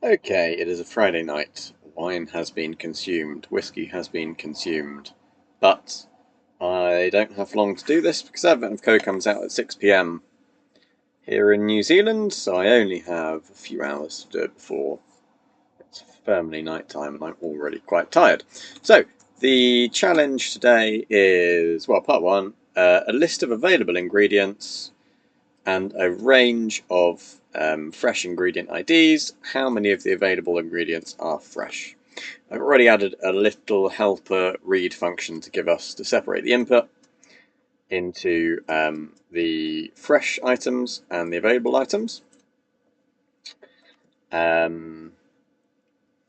Okay, it is a Friday night. Wine has been consumed, whiskey has been consumed, but I don't have long to do this because Advent of Co comes out at 6 p.m. here in New Zealand, so I only have a few hours to do it before it's firmly night time and I'm already quite tired. So, the challenge today is, well, part one, a list of available ingredients and a range of fresh ingredient IDs. How many of the available ingredients are fresh? I've already added a little helper read function to separate the input into the fresh items and the available items.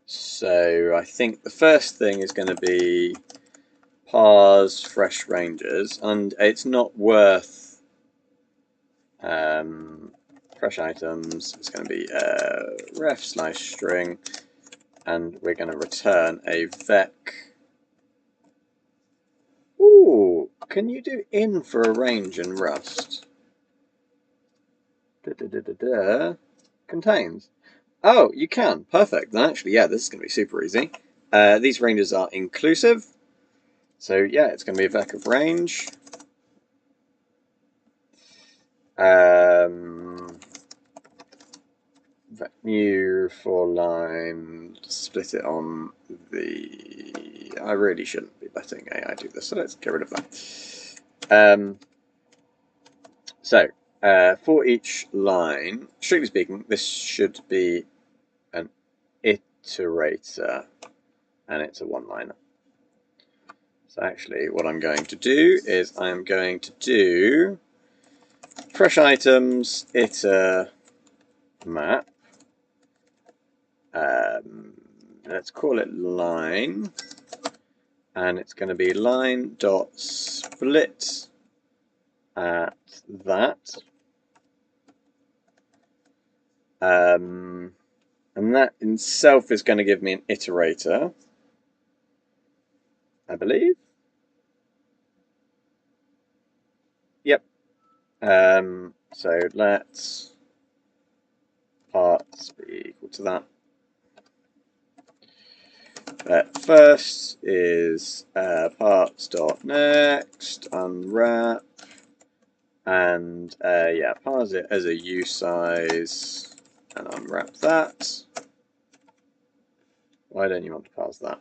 So I think the first thing is going to be parse fresh ranges, and it's not worth fresh items. It's going to be ref/string, and we're going to return a vec. Ooh, can you do in for a range in Rust? Contains. Oh, you can. Perfect. Then actually, yeah, this is going to be super easy. These ranges are inclusive. So yeah, it's going to be a vec of range. New for line, split it on the. I really shouldn't be letting AI do this, so let's get rid of that. For each line, strictly speaking, this should be an iterator, and it's a one-liner. So actually, what I'm going to do is I'm going to do fresh items iter map. Let's call it line, and it's going to be line dot split at that, and that in itself is going to give me an iterator, I believe. Yep. So let's parts be equal to that. First is parts.next unwrap, and yeah, parse it as a usize and unwrap that. Why don't you want to parse that?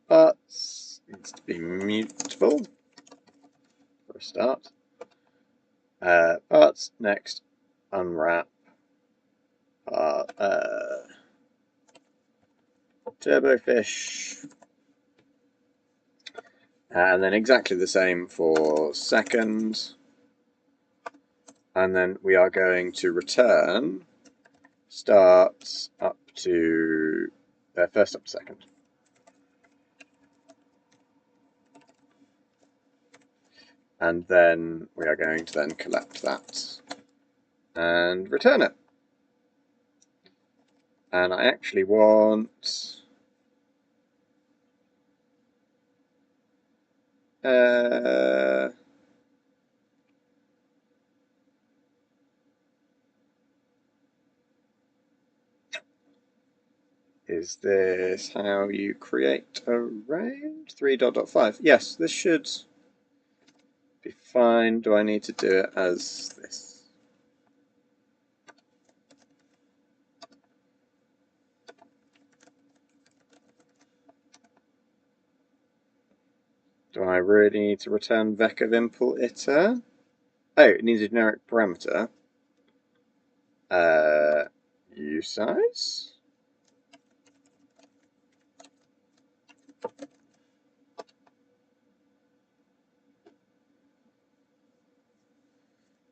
Parts needs to be mutable for a start. Parts next unwrap turbofish, and then exactly the same for second, and then we are going to return starts up to first up to second. And then we are going to then collect that and return it. And I actually want is this how you create a range? 3.5. Yes, this should be fine. Do I need to do it as this? Do I really need to return vec of import iter? Oh, it needs a generic parameter. Usize?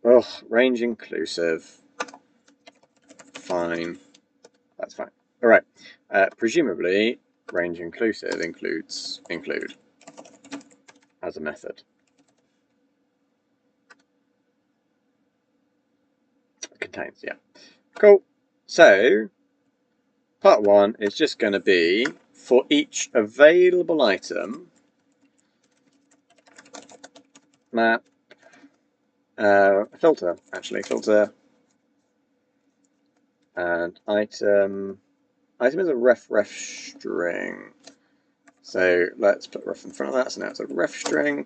Oh, range inclusive. Fine. That's fine. Alright. Presumably, range inclusive includes include as a method. Contains, yeah. Cool. So, part one is just going to be for each available item. map, filter, actually, filter, and item. Item is a ref string. So let's put ref in front of that, so now it's a ref string.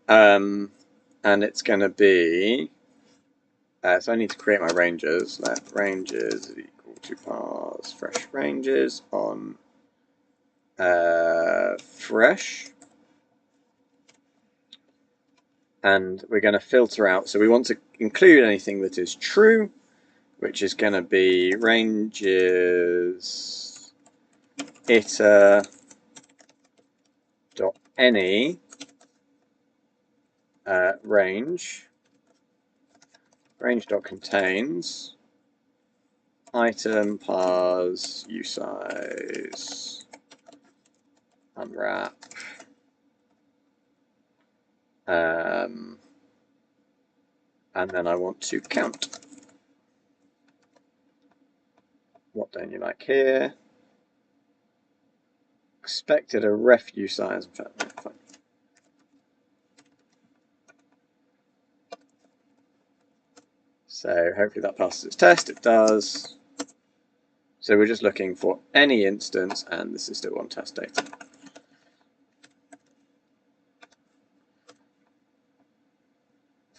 And it's going to be, so I need to create my ranges. Let ranges is equal to parse fresh ranges on fresh. And we're going to filter out, so we want to include anything that is true, which is going to be ranges iter dot any range dot contains item parse usize unwrap and then I want to count. What don't you like here? Expected a ref usize. In fact, fine. So hopefully that passes its test. It does. So we're just looking for any instance, and this is still on test data.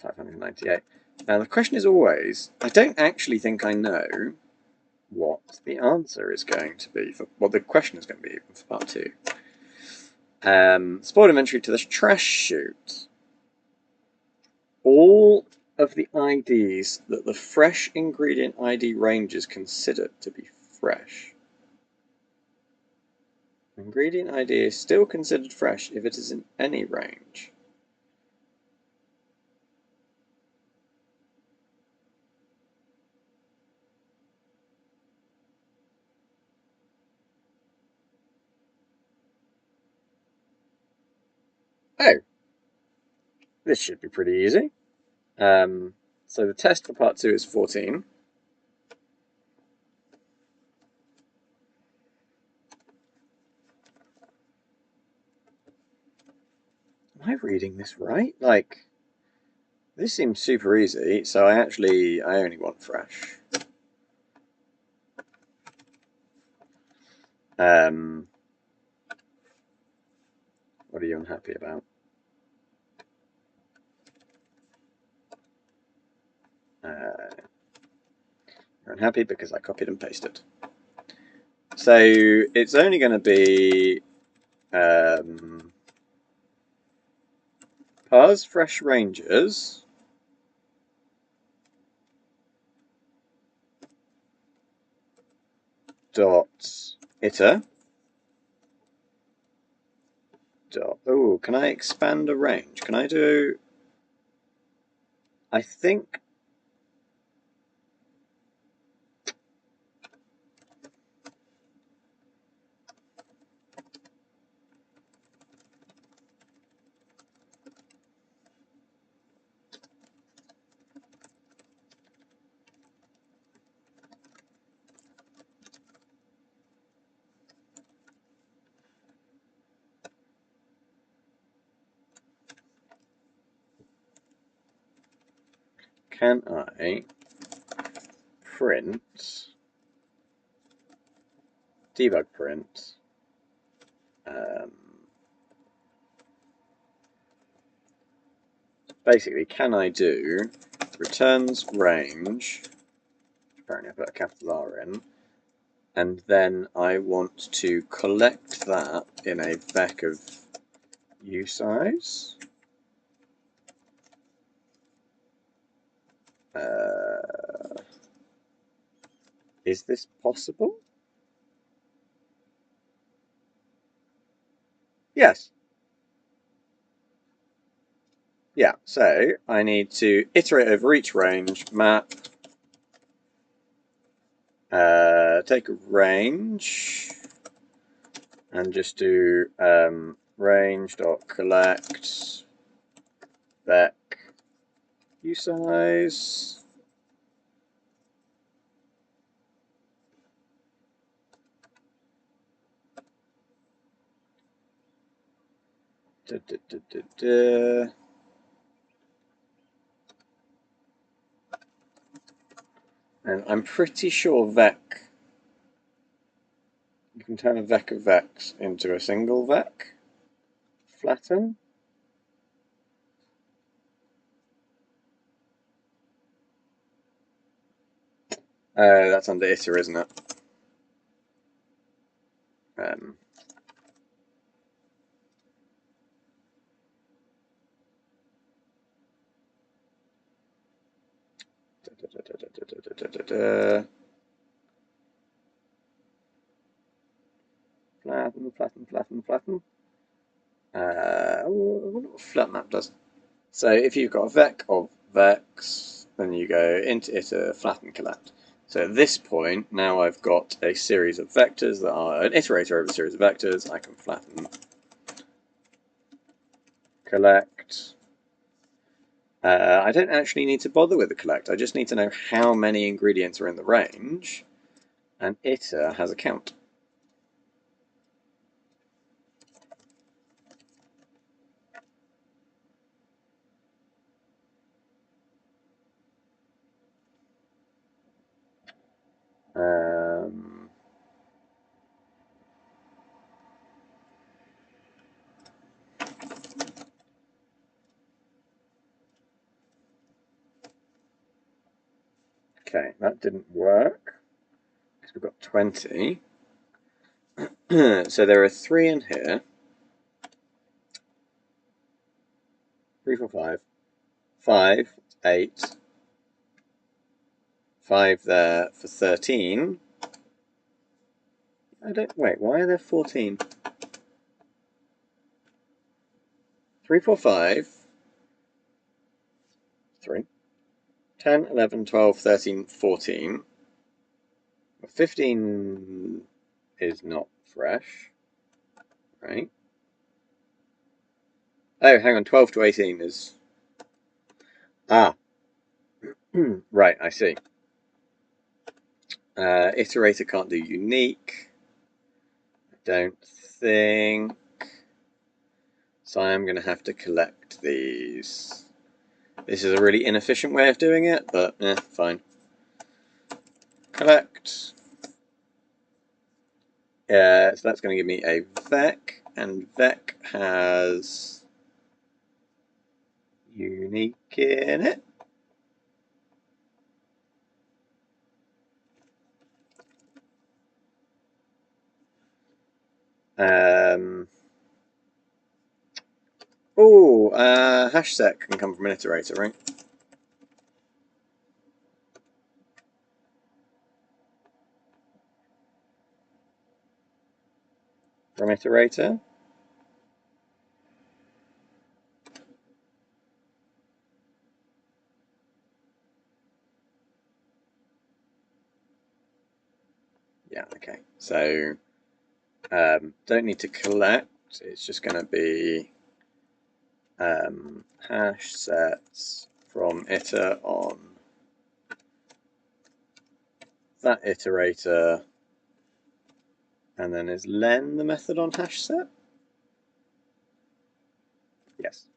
$598. Now the question is always, I don't actually think I know what the answer is going to be for what the question is going to be for part 2. Spoiled inventory to the trash chute. All of the IDs that the fresh ingredient ID range is considered to be fresh. Ingredient ID is still considered fresh if it is in any range. Oh, this should be pretty easy. So the test for part 2 is 14. Am I reading this right? Like, this seems super easy, so I only want fresh. What are you unhappy about? You're unhappy because I copied and pasted. So it's only going to be parse fresh ranges dot iter dot. Oh, can I expand a range? Can I do? I think. Can I print debug print basically can I do returns range, apparently I put a capital R in, and then I want to collect that in a vec of usize. Is this possible? Yes. Yeah, so I need to iterate over each range, map, take a range, and just do range.collect vec usize. And I'm pretty sure vec, you can turn a vec of vecs into a single vec. Flatten. That's under iter, isn't it? Flatten, flatten, flatten, flatten. I wonder what flat map does. So if you've got a vec of vecs, then you go into iter, flatten, collect. So at this point, now I've got a series of vectors that are an iterator over a series of vectors. I can flatten, collect. I don't actually need to bother with the collect. I just need to know how many ingredients are in the range, and iter has a count. Okay, that didn't work because we've got 20. So there are 3 in here. 3, 4, 5. 5, 8. 5 there for 13. Wait, why are there 14? 3, 4, 5. 3. 10, 11, 12, 13, 14. 15 is not fresh, right? Oh, hang on, 12 to 18 is... Ah, right, I see. Iterator can't do unique. I don't think. So I'm going to have to collect these. This is a really inefficient way of doing it, but fine. Collect. So that's going to give me a vec, and vec has unique in it. Hash set can come from an iterator, right? From iterator. Yeah, okay. So don't need to collect. It's just going to be hash sets from iter on that iterator, and then is len the method on hash set? Yes.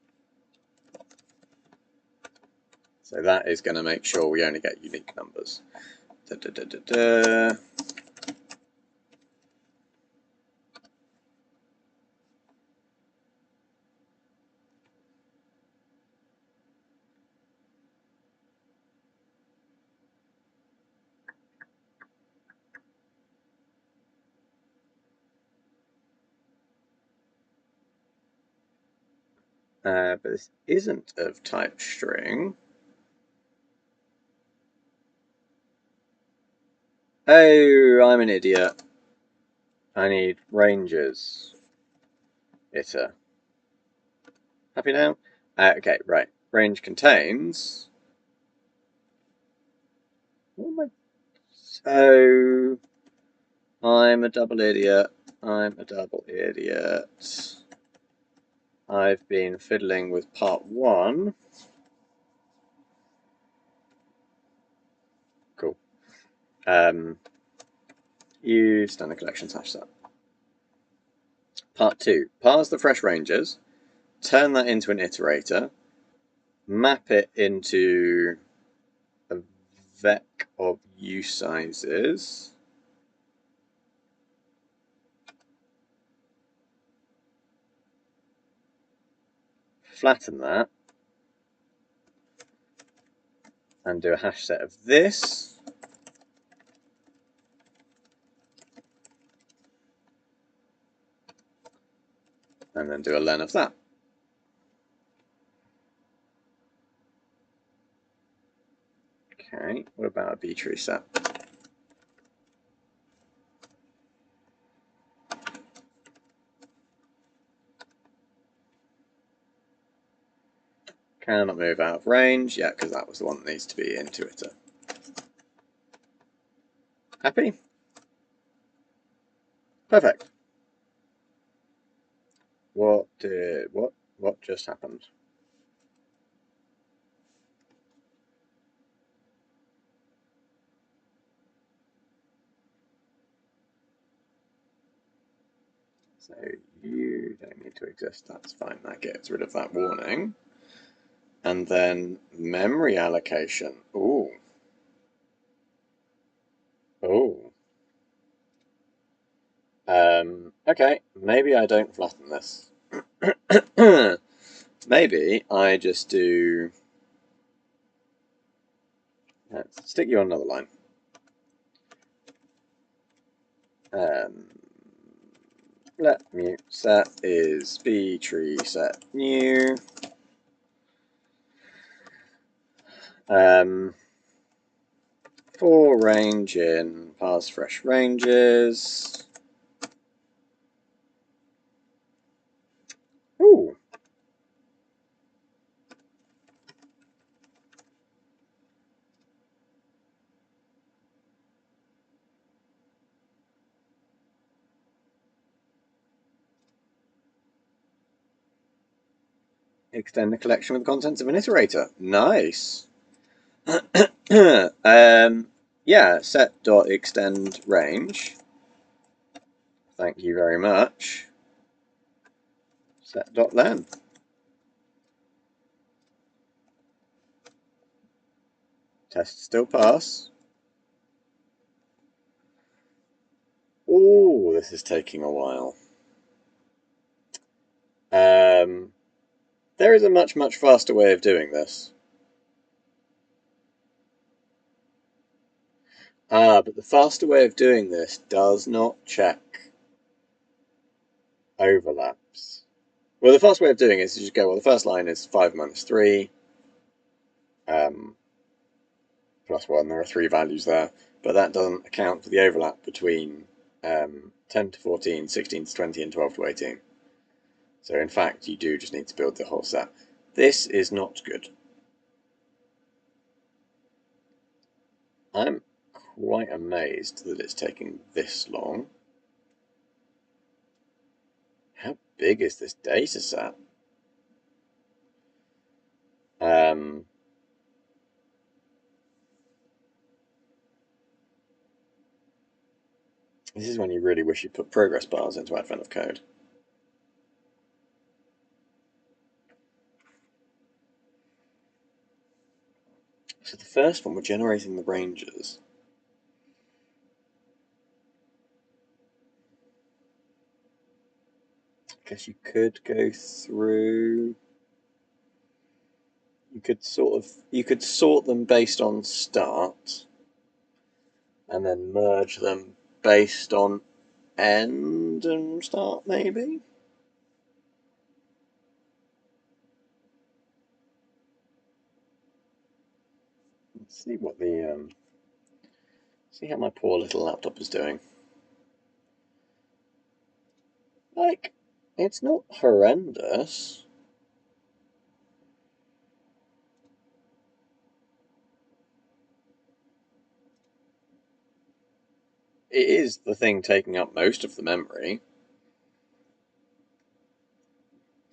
So that is going to make sure we only get unique numbers. But this isn't of type string. Oh, I'm an idiot. I need ranges. Iter. Happy now? Okay, right. Range contains... What am I... So... I'm a double idiot. I'm a double idiot. I've been fiddling with part 1. Cool. Use standard collections hash set. Part 2. Parse the fresh ranges, turn that into an iterator, map it into a vec of usizes. Flatten that. And do a hash set of this. And then do a len of that. Okay, what about a B-tree set? Cannot move out of range. Yeah, because that was the one that needs to be intuitor. Happy? Perfect. What just happened? So you don't need to exist, that's fine, that gets rid of that warning. And then memory allocation. Ooh. Oh. Okay, maybe I don't flatten this. Maybe I just do... Let's stick you on another line. Let mute set is B-tree set new. For range in parse fresh ranges. Ooh. Extend the collection with the contents of an iterator. Nice. Yeah, set.extend range. Thank you very much. Set.len. Test still pass. Oh, this is taking a while. There is a much, much faster way of doing this. But the faster way of doing this does not check overlaps. Well, the fast way of doing it is you just go, well, the first line is 5 minus 3, plus 1, there are 3 values there, but that doesn't account for the overlap between 10 to 14, 16 to 20, and 12 to 18. So in fact, you do just need to build the whole set. This is not good. I'm quite amazed that it's taking this long. How big is this data set? This is when you really wish you put progress bars into Advent of Code. So the first one, we're generating the ranges. I guess you could go through. You could sort them based on start, and then merge them based on end and start, maybe. Let's see what the see how my poor little laptop is doing. Like, it's not horrendous. It is the thing taking up most of the memory.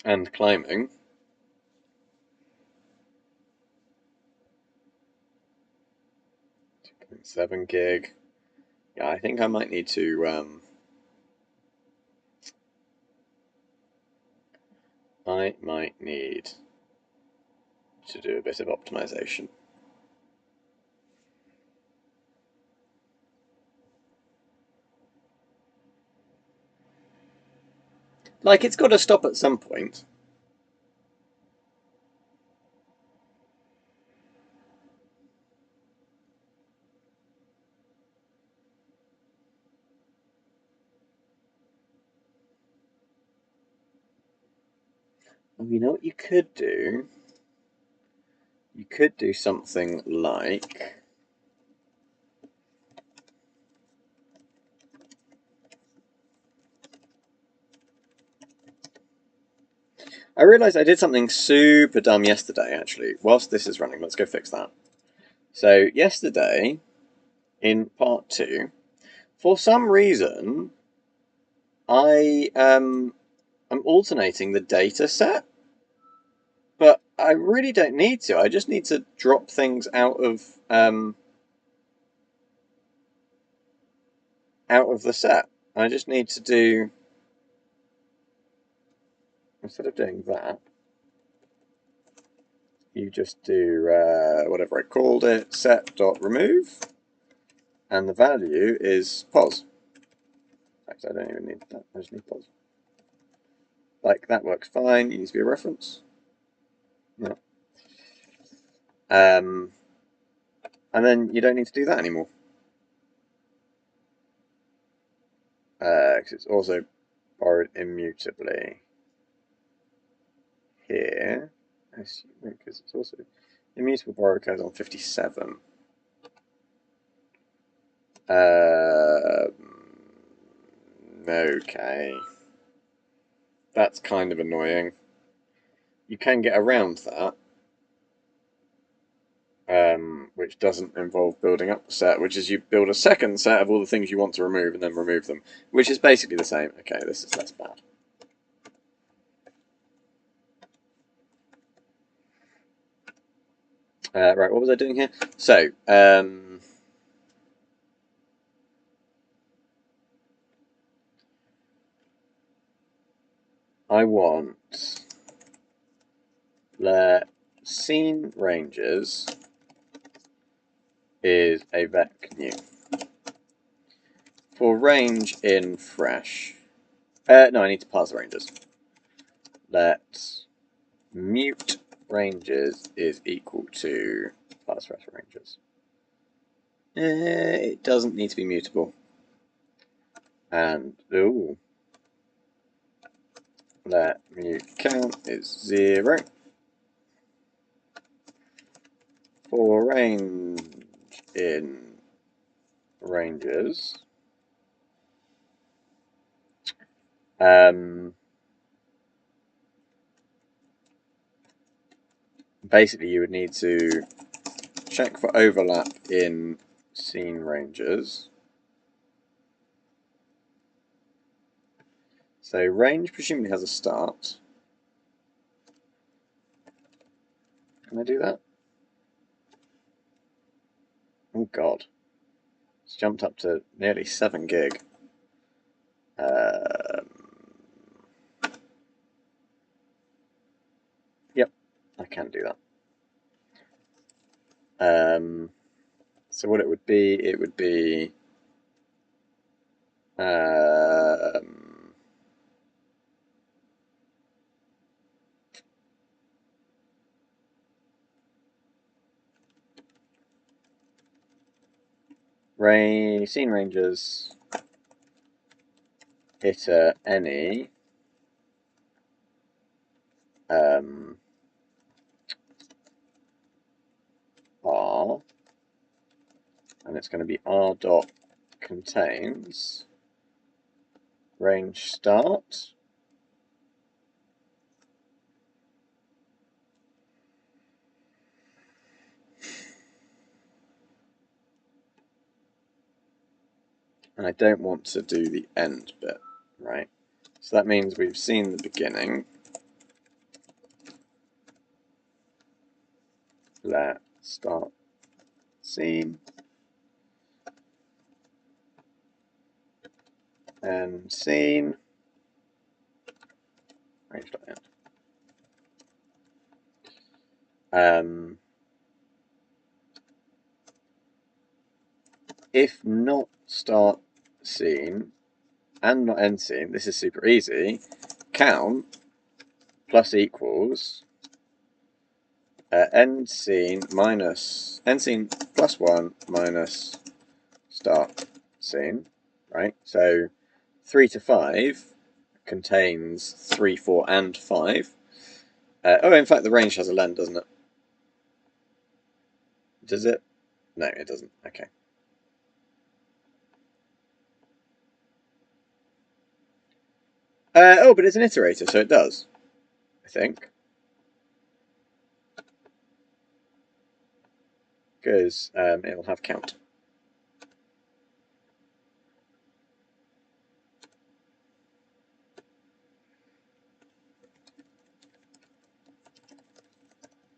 And climbing. 2.7 gig. Yeah, I think I might need to I might need to do a bit of optimization. Like, it's got to stop at some point. Well, you know what you could do? You could do something like... I realised I did something super dumb yesterday, actually. Whilst this is running, let's go fix that. So, yesterday, in part 2, for some reason, I'm alternating the data set, but I really don't need to. I just need to drop things out of the set. I just need to do, instead of doing that, you just do whatever I called it, set.remove, and the value is pos. Actually, I don't even need that. I just need pos. Like, that works fine. It needs to be a reference. Yeah. And then you don't need to do that anymore. Because it's also borrowed immutably here. Because it's also immutable borrow occurs on 57. Okay. That's kind of annoying. You can get around that, which doesn't involve building up the set, which is you build a second set of all the things you want to remove and then remove them, which is basically the same. Okay, this is less bad. Right, what was I doing here? So, I want let scene ranges is a vec new. For range in fresh, no, I need to parse the ranges. Let mute ranges is equal to parse fresh ranges. It doesn't need to be mutable. And, ooh, let mute count is 0. For range in ranges, basically you would need to check for overlap in scene ranges. So range presumably has a start. Can I do that? Oh god. It's jumped up to nearly 7 gig. Yep, I can do that. So what it would be scene ranges iter any r, and it's going to be r dot contains range start and I don't want to do the end bit, right? So that means we've seen the beginning. Let start scene and scene range.end. If not start scene and not end scene, this is super easy. count plus equals end scene plus 1 minus start scene, right? So 3 to 5 contains 3, 4, and 5. Oh, in fact, the range has a len, doesn't it? Does it? No, it doesn't. Okay. Oh, but it's an iterator, so it does, I think. Because it'll have count.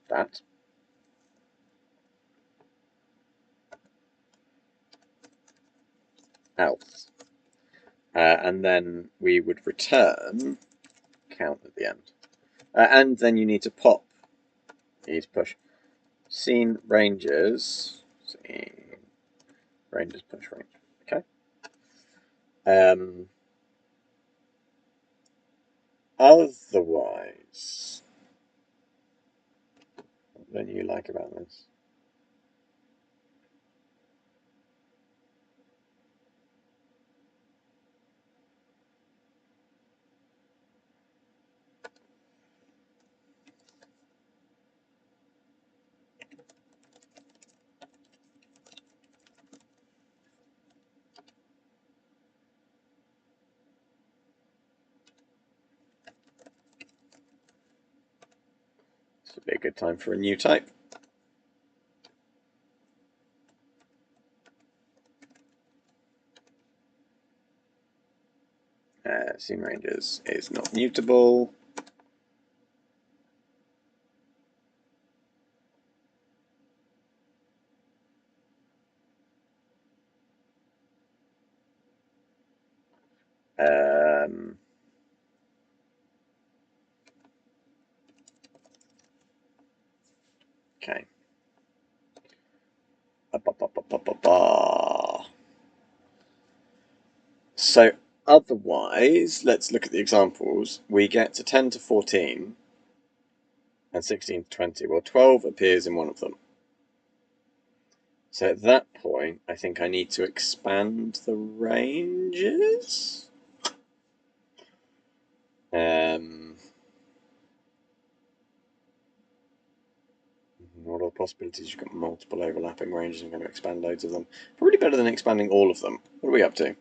That. Else. And then we would return count at the end. And then you need to pop. You need to push. Scene ranges. Scene ranges push range. Okay. Otherwise, what don't you like about this? This would be a good time for a new type. Scene ranges is not mutable. Okay. So otherwise, let's look at the examples. We get to 10 to 14 and 16 to 20. Well, 12 appears in one of them. So at that point, I think I need to expand the ranges. What are the possibilities? You've got multiple overlapping ranges. I'm going to expand loads of them. Probably better than expanding all of them. What are we up to?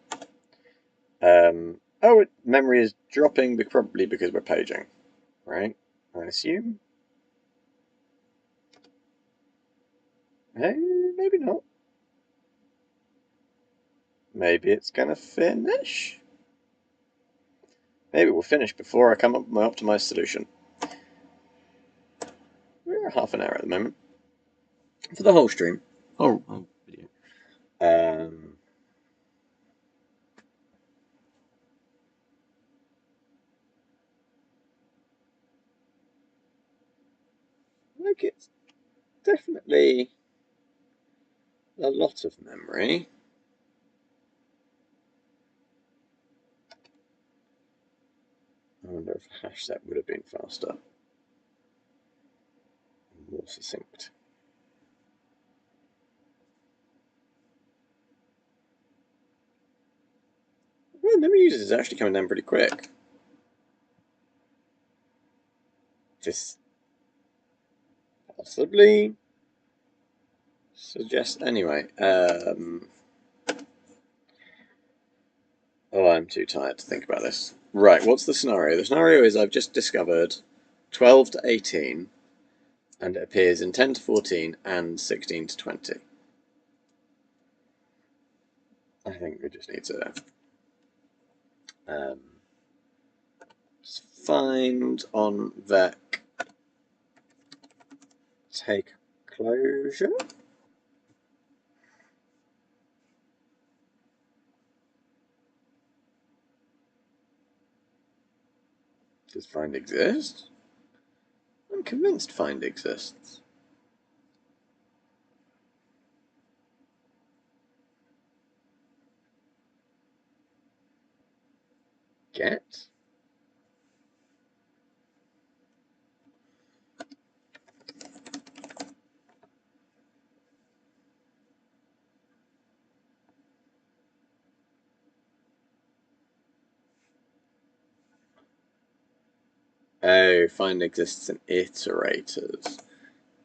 Oh, memory is dropping, probably because we're paging, right? I assume. Hey, maybe not. Maybe it's going to finish. Maybe we'll finish before I come up with my optimized solution. We're half an hour at the moment. For the whole stream. Whole video. Like it's definitely a lot of memory. I wonder if a hash set would have been faster. More succinct. Well, memory usage is actually coming down pretty quick. This possibly suggests anyway. Oh, I'm too tired to think about this. Right, what's the scenario? The scenario is I've just discovered 12 to 18, and it appears in 10 to 14 and 16 to 20. I think we just need to find on vec take closure. Does find exist? I'm convinced find exists. Get? Oh, find exists in iterators.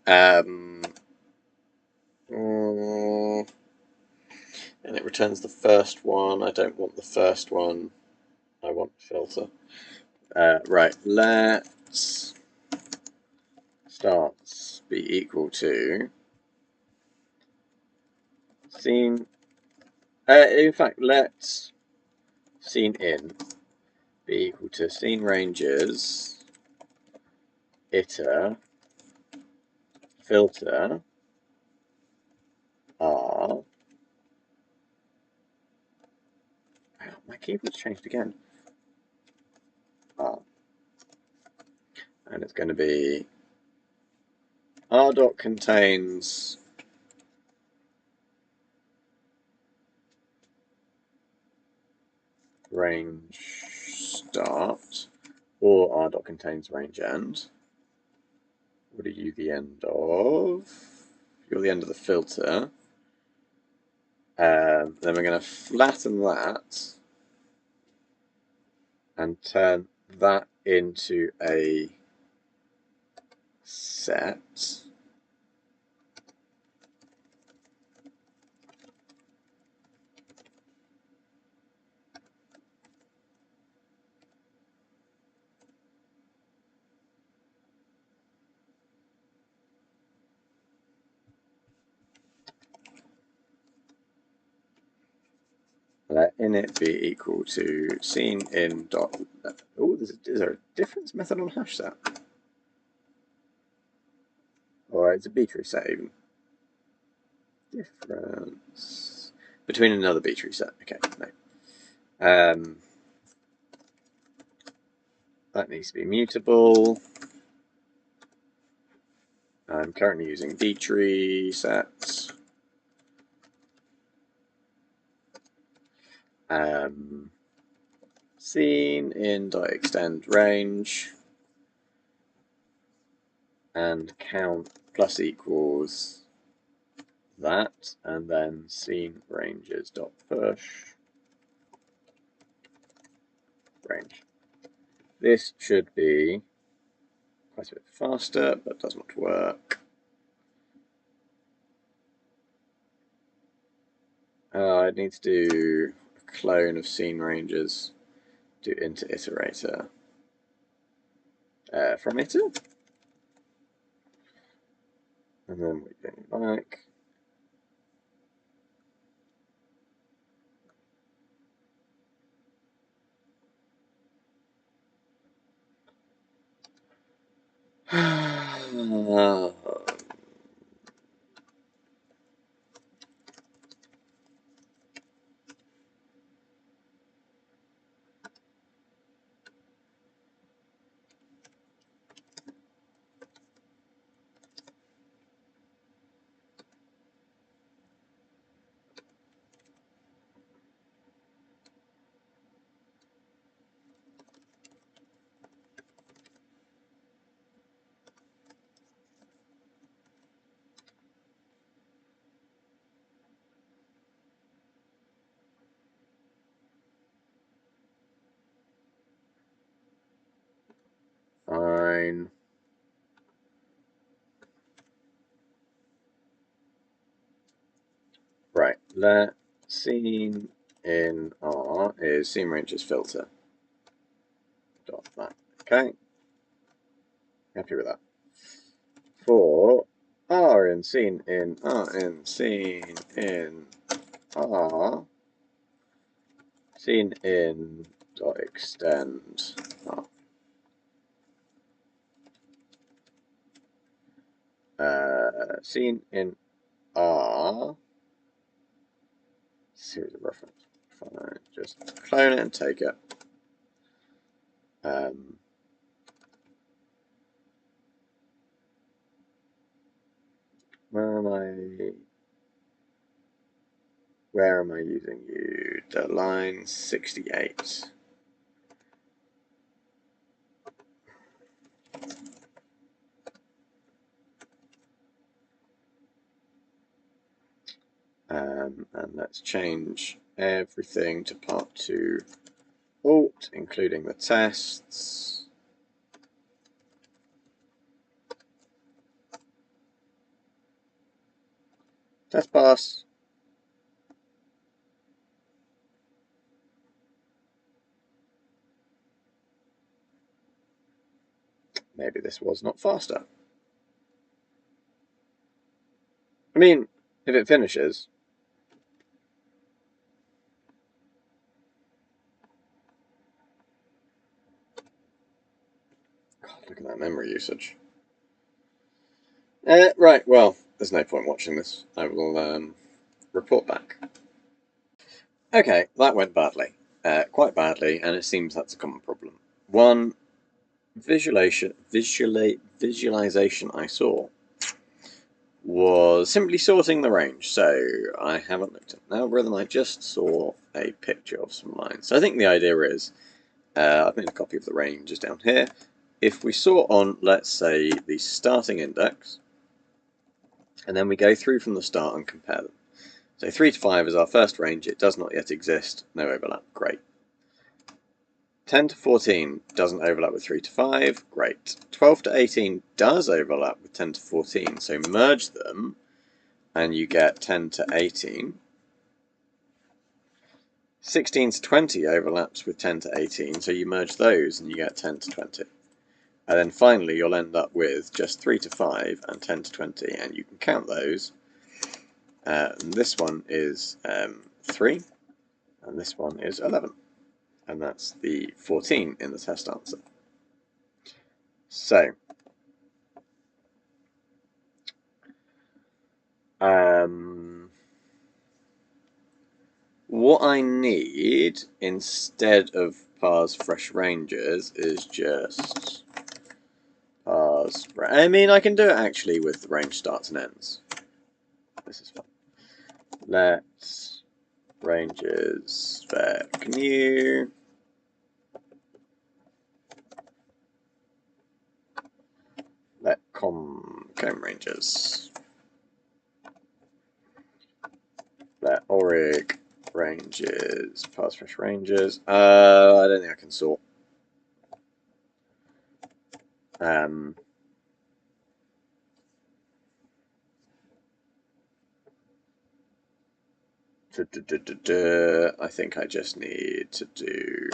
And it returns the first one. I don't want the first one. I want filter. Right, let's starts be equal to scene. In fact, let's scene in be equal to scene ranges iter filter r. My keyboard's changed again. R, and it's going to be r dot contains range start, or r dot contains range end. What are you the end of? You're the end of the filter. Then we're going to flatten that and turn that into a set. Let init be equal to scene in dot. Oh, is there a difference method on hash set? Or it's a B-tree set even. Difference between another B-tree set. Okay, no. That needs to be mutable. I'm currently using B-tree sets. Scene in dot extend range and count plus equals that, and then scene ranges dot push range. This should be quite a bit faster, but does not work. I need to do a clone of scene ranges. Do into iterator from iter, and then we go like. Fine. Right, let scene in R is scene ranges filter. Dot that. Okay. Happy with that. For R in scene in R in scene in R, scene in dot extend R. Scene in R, series of reference. Fine, just clone it and take it. Where am I using you? The line 68. And let's change everything to part 2 alt, including the tests. Test pass. Maybe this was not faster. I mean, if it finishes... God, look at that memory usage. Right, well, there's no point watching this. I will report back. Okay, that went badly. Quite badly, and it seems that's a common problem. One visualization I saw was simply sorting the range, so I haven't looked at an algorithm, I just saw a picture of some lines. So I think the idea is, I've made a copy of the ranges down here. If we sort on, let's say, the starting index, and then we go through from the start and compare them. So 3 to 5 is our first range, it does not yet exist, no overlap, great. 10 to 14 doesn't overlap with 3 to 5, great. 12 to 18 does overlap with 10 to 14, so merge them and you get 10 to 18. 16 to 20 overlaps with 10 to 18, so you merge those and you get 10 to 20. And then finally you'll end up with just 3 to 5 and 10 to 20, and you can count those. And this one is 3, and this one is 11. And that's the 14 in the test answer. So, what I need instead of parse fresh ranges is just parse. I mean, I can do it actually with the range starts and ends. This is fun. Let's ranges spec new. Let comb ranges. Let org ranges parse fresh ranges. I don't think I can sort. I think I just need to do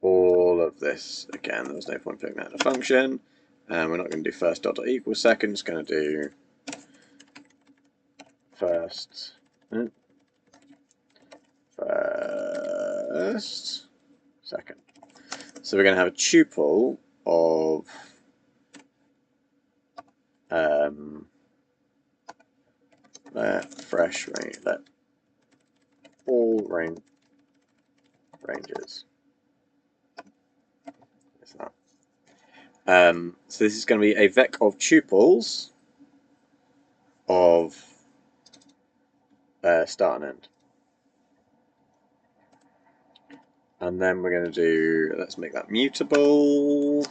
all of this again. There was no point putting that in a function. We're not going to do first dot equals second. It's going to do first second. So we're going to have a tuple of let fresh range, let all ranges. So this is going to be a vec of tuples of start and end. And then we're going to do, let's make that mutable.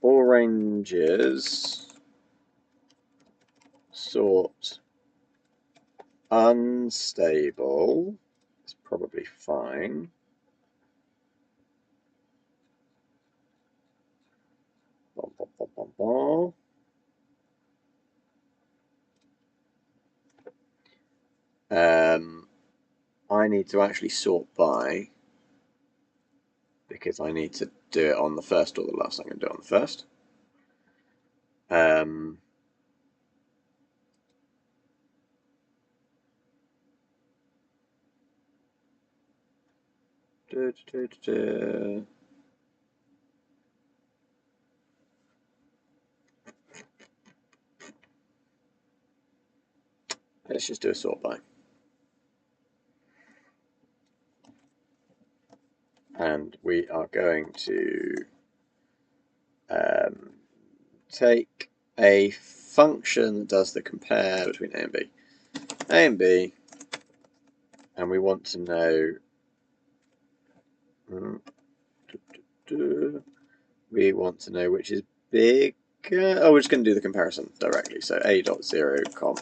All ranges sort unstable is probably fine. I need to actually sort by, because I need to do it on the first or the last. I'm going to do it on the first. Let's just do a sort by. And we are going to take a function that does the compare between A and B. A and B, and we want to know which is bigger. Oh, we're just going to do the comparison directly. So A.0 comp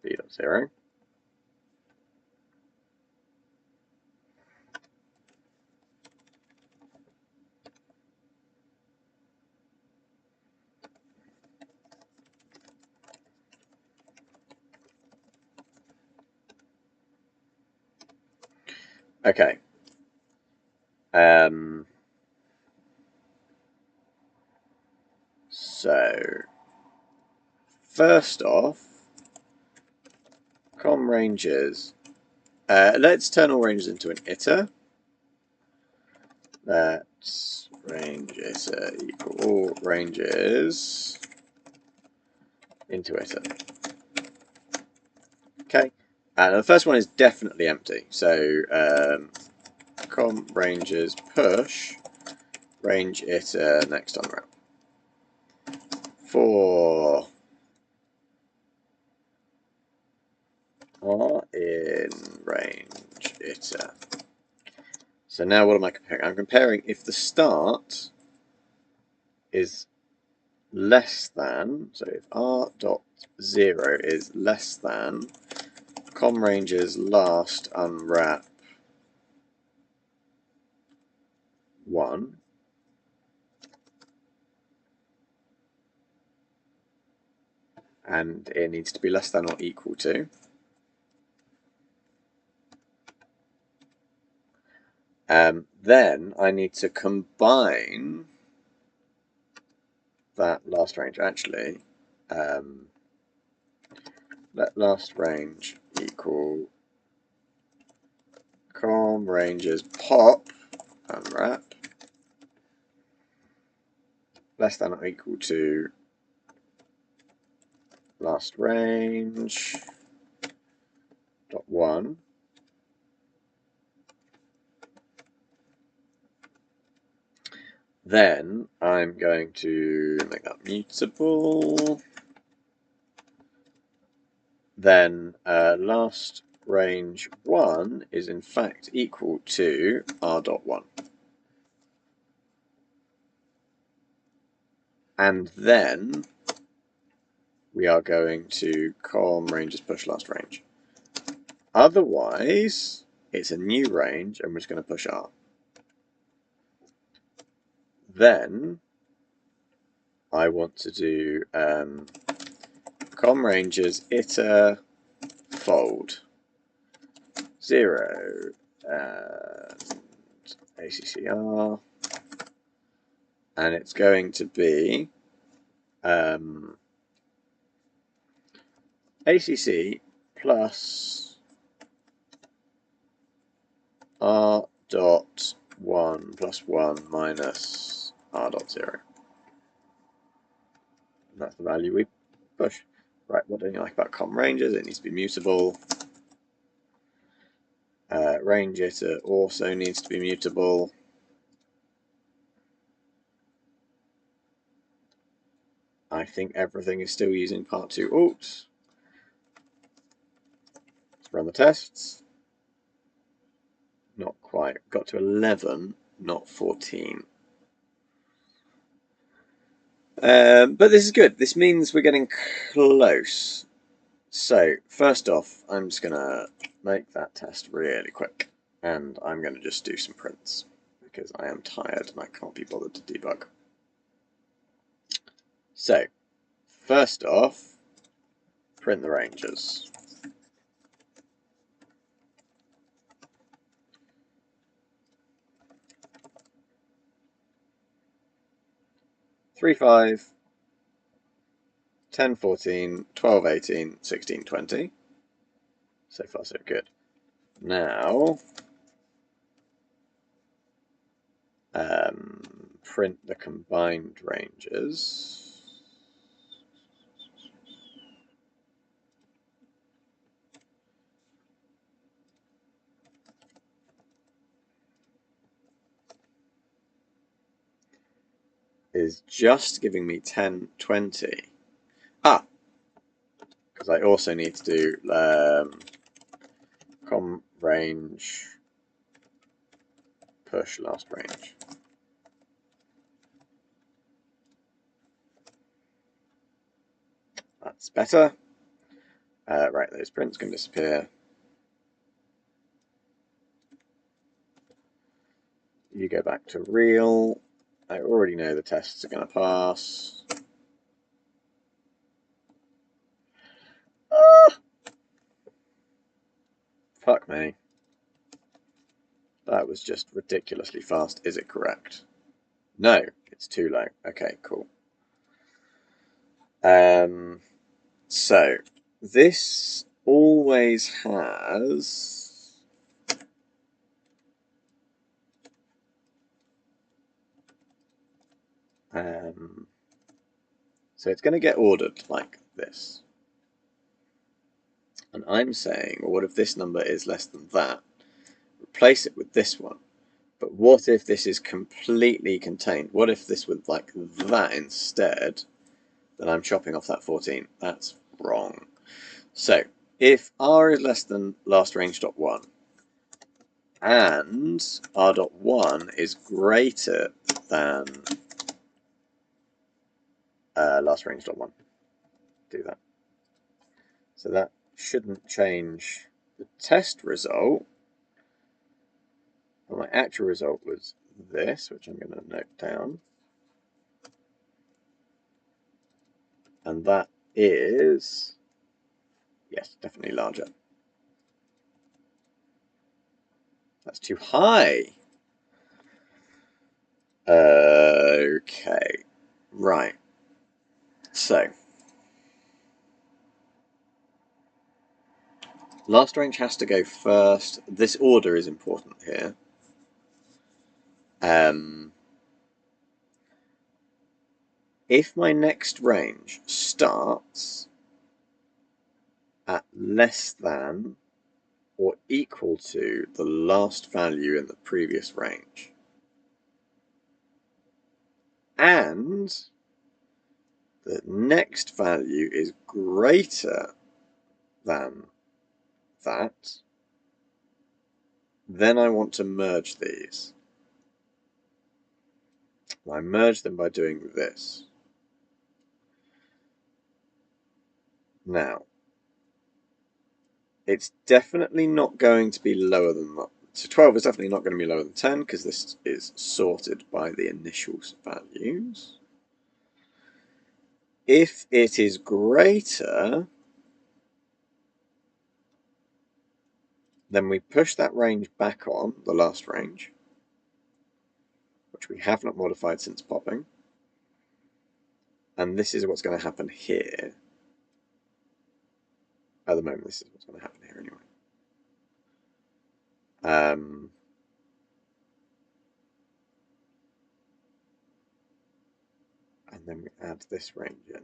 B.0. Okay. So first off, com ranges. Let's turn all ranges into an iter. Let's range iter equal all ranges into iter. Okay. And the first one is definitely empty. So com ranges push range iter next unwrap. For are in range iter. So now what am I comparing? I'm comparing if the start is less than, so if r dot 0 is less than com ranges last unwrap 1, and it needs to be less than or equal to, then I need to combine that last range. Actually, let last range equal com ranges pop unwrap less than or equal to last range dot 1. Then I'm going to make that mutable. Then last range 1 is in fact equal to r dot 1. And then we are going to com ranges push last range. Otherwise, it's a new range and we're just going to push r. Then I want to do com ranges iter fold 0 and ACCR, and it's going to be ACC plus r dot 1 plus 1 minus r dot 0. And that's the value we push. Right, what don't you like about com ranges? It needs to be mutable. Range iter also needs to be mutable. I think everything is still using part 2 alt. Let's run the tests. Not quite. Got to 11, not 14. But this is good. This means we're getting close. So, first off, I'm just going to make that test really quick. And I'm going to just do some prints. Because I am tired and I can't be bothered to debug. So, first off, print the ranges. 3, 5, 10, 14, 12, 18, 16, 20. So far so good. Now, print the combined ranges. Is just giving me 10, 20. Ah, because I also need to do com range push last range. That's better. Right, those prints can disappear. You go back to real. I already know the tests are going to pass. Ah! Fuck me. was just ridiculously fast. Is it correct? No, it's too low. Okay, cool. So this always has so it's going to get ordered like this. And I'm saying, well, what if this number is less than that? Replace it with this one. But what if this is completely contained? What if this was like that instead? Then I'm chopping off that 14. That's wrong. So if r is less than last range dot 1 and r dot 1 is greater than last range dot 1, do that. So that shouldn't change the test result. But my actual result was this, which I'm going to note down. And that is, yes, definitely larger. That's too high. Okay, right. So, last range has to go first. This order is important here. If my next range starts at less than or equal to the last value in the previous range, and the next value is greater than that, then I want to merge these. I merge them by doing this. Now, it's definitely not going to be lower than that. So 12 is definitely not going to be lower than 10 because this is sorted by the initial values. If it is greater, then we push that range back on, the last range, which we have not modified since popping. And this is what's going to happen here. At the moment, this is what's going to happen here anyway. And then we add this range in.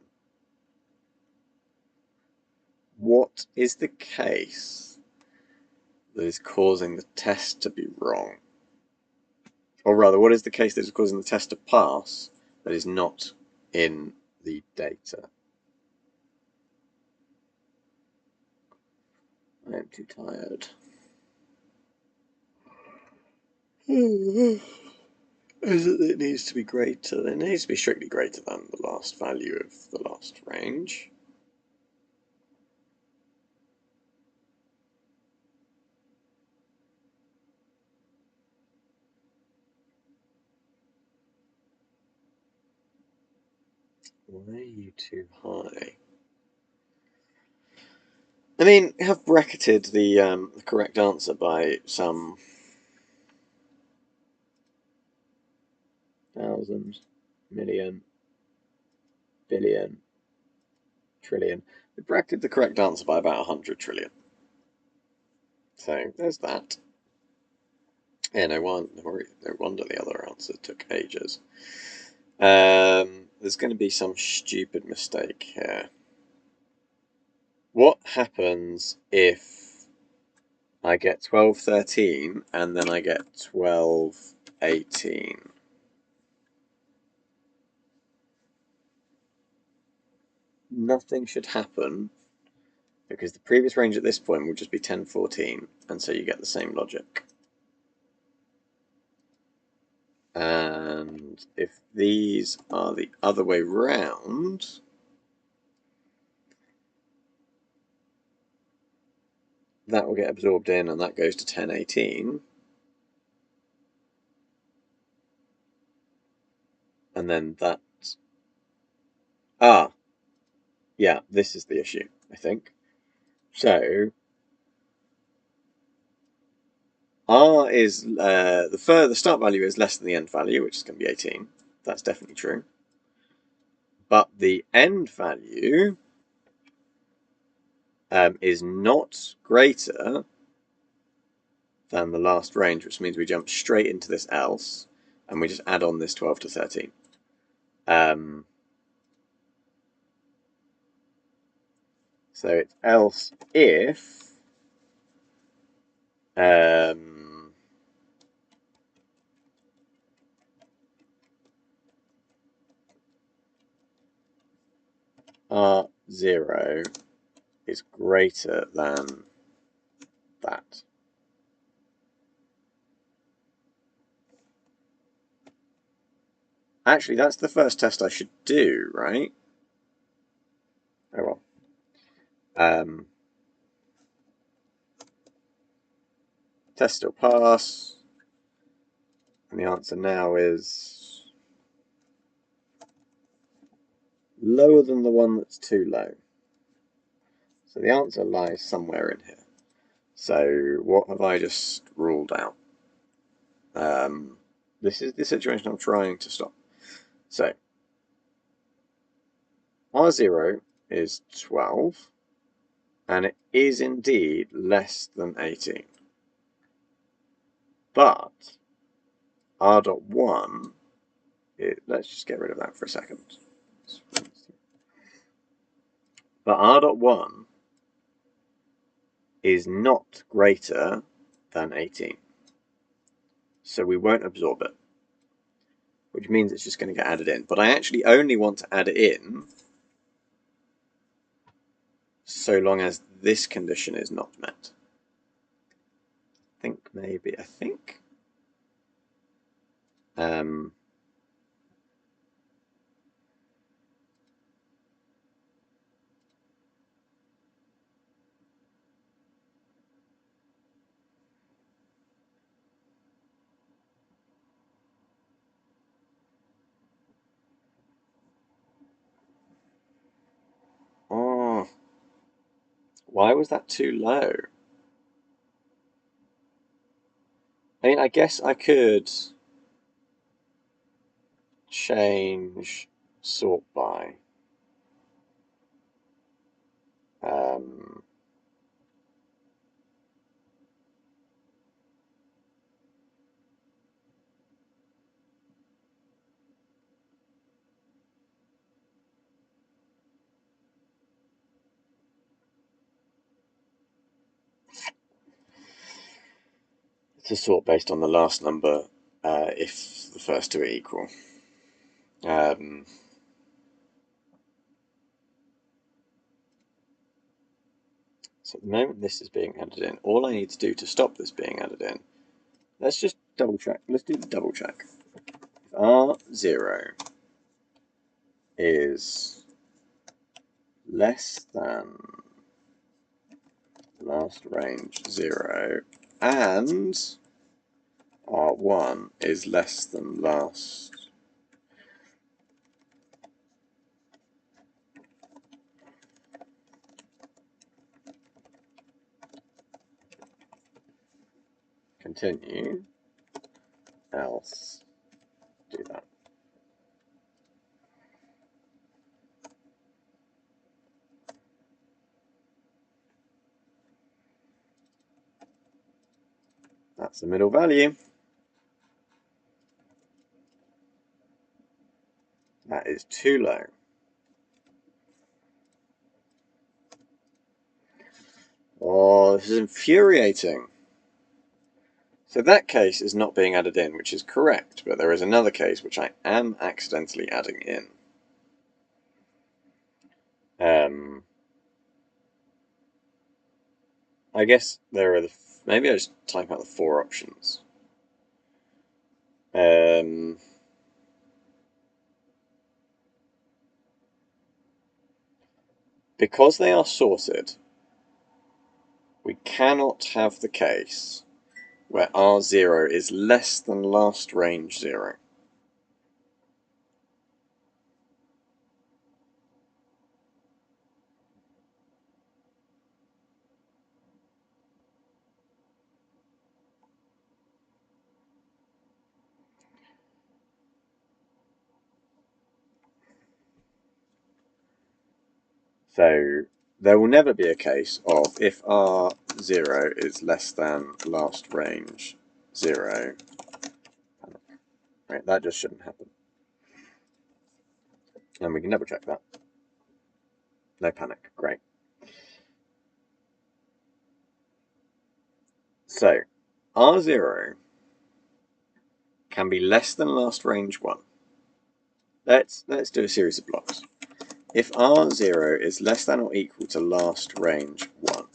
What is the case that is causing the test to be wrong? Or rather, what is the case that is causing the test to pass that is not in the data? I am too tired. Is it that it needs to be greater? It needs to be strictly greater than the last value of the last range. Why are you too high? I mean, I have bracketed the correct answer by some 1,000, million, billion, trillion. We bracketed the correct answer by about 100 trillion. So there's that. Yeah, no wonder the other answer took ages. There's going to be some stupid mistake here. What happens if I get 1213 and then I get 1218? Nothing should happen because the previous range at this point will just be 1014, and so you get the same logic. And if these are the other way round, that will get absorbed in and that goes to 1018. And then that... yeah, this is the issue, I think. So R is the start value is less than the end value, which is going to be 18. That's definitely true. But the end value is not greater than the last range, which means we jump straight into this else, and we just add on this 12 to 13. So it's else if R0 is greater than that. Actually, that's the first test I should do, right? Oh well. Test still pass. And the answer now is lower than the one that's too low. So the answer lies somewhere in here. So what have I just ruled out? This is the situation I'm trying to stop. So R0 is 12, and it is indeed less than 18. But R.1, let's just get rid of that for a second. But R.1 is not greater than 18. So we won't absorb it, which means it's just going to get added in. But I actually only want to add it in so long as this condition is not met. I think. Oh, why was that too low? I mean, I guess I could change sort by. To sort based on the last number if the first two are equal. So at the moment this is being added in. All I need to do to stop this being added in, let's just double check. Let's do the double check. If R0 is less than last range 0 and R1 is less than last continue, else do that. That's the middle value. That is too low. Oh, this is infuriating. So that case is not being added in, which is correct, but there is another case which I am accidentally adding in. I guess there are maybe I just type out the 4 options. Because they are sorted, we cannot have the case where R0 is less than last range 0. So there will never be a case of if R0 is less than last range 0. Right, that just shouldn't happen. And we can double check that. No panic, great. So R0 can be less than last range 1. Let's do a series of blocks. If R0 is less than or equal to last range 1,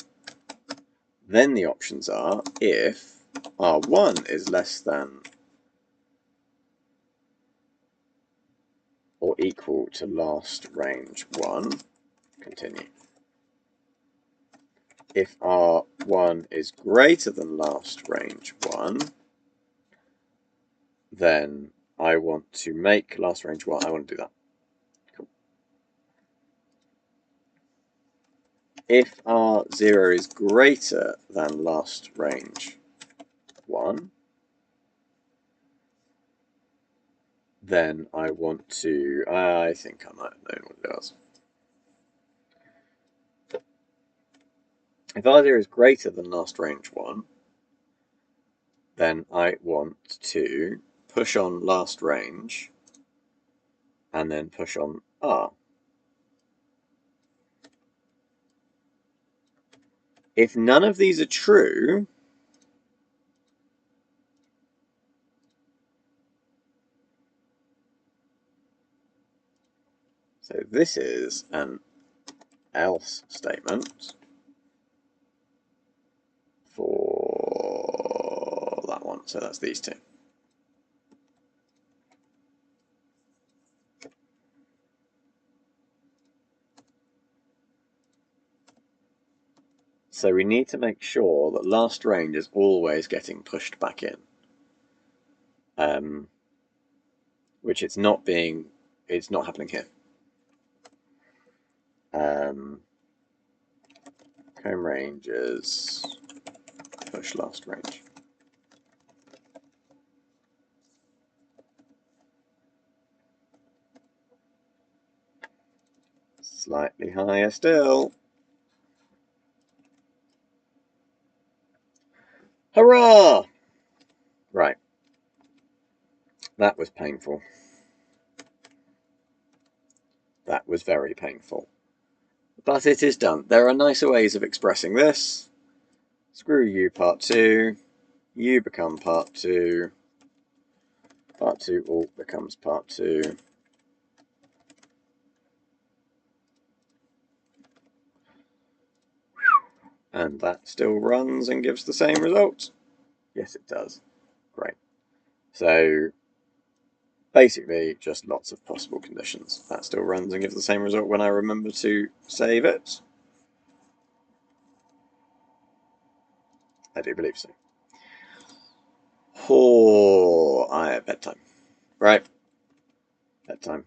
then the options are if R1 is less than or equal to last range 1, continue. If R1 is greater than last range 1, then I want to make last range 1. I want to do that. Cool. If R0 is greater than last range 1, then I want to, I think I might know what it does. If R0 is greater than last range 1, then I want to push on last range and then push on R. If none of these are true, so this is an else statement for that one. So that's these two. So we need to make sure that last range is always getting pushed back in. Which it's not happening here. Comb range is push last range. Slightly higher still. Hurrah! Right. That was painful. That was very painful. But it is done. There are nicer ways of expressing this. Screw you, part 2. You become part 2. Part 2 alt becomes part 2. And that still runs and gives the same result. Yes, it does. Great. So basically just lots of possible conditions. That still runs and gives the same result when I remember to save it. I do believe so. Oh, I have bedtime. Right. Bedtime.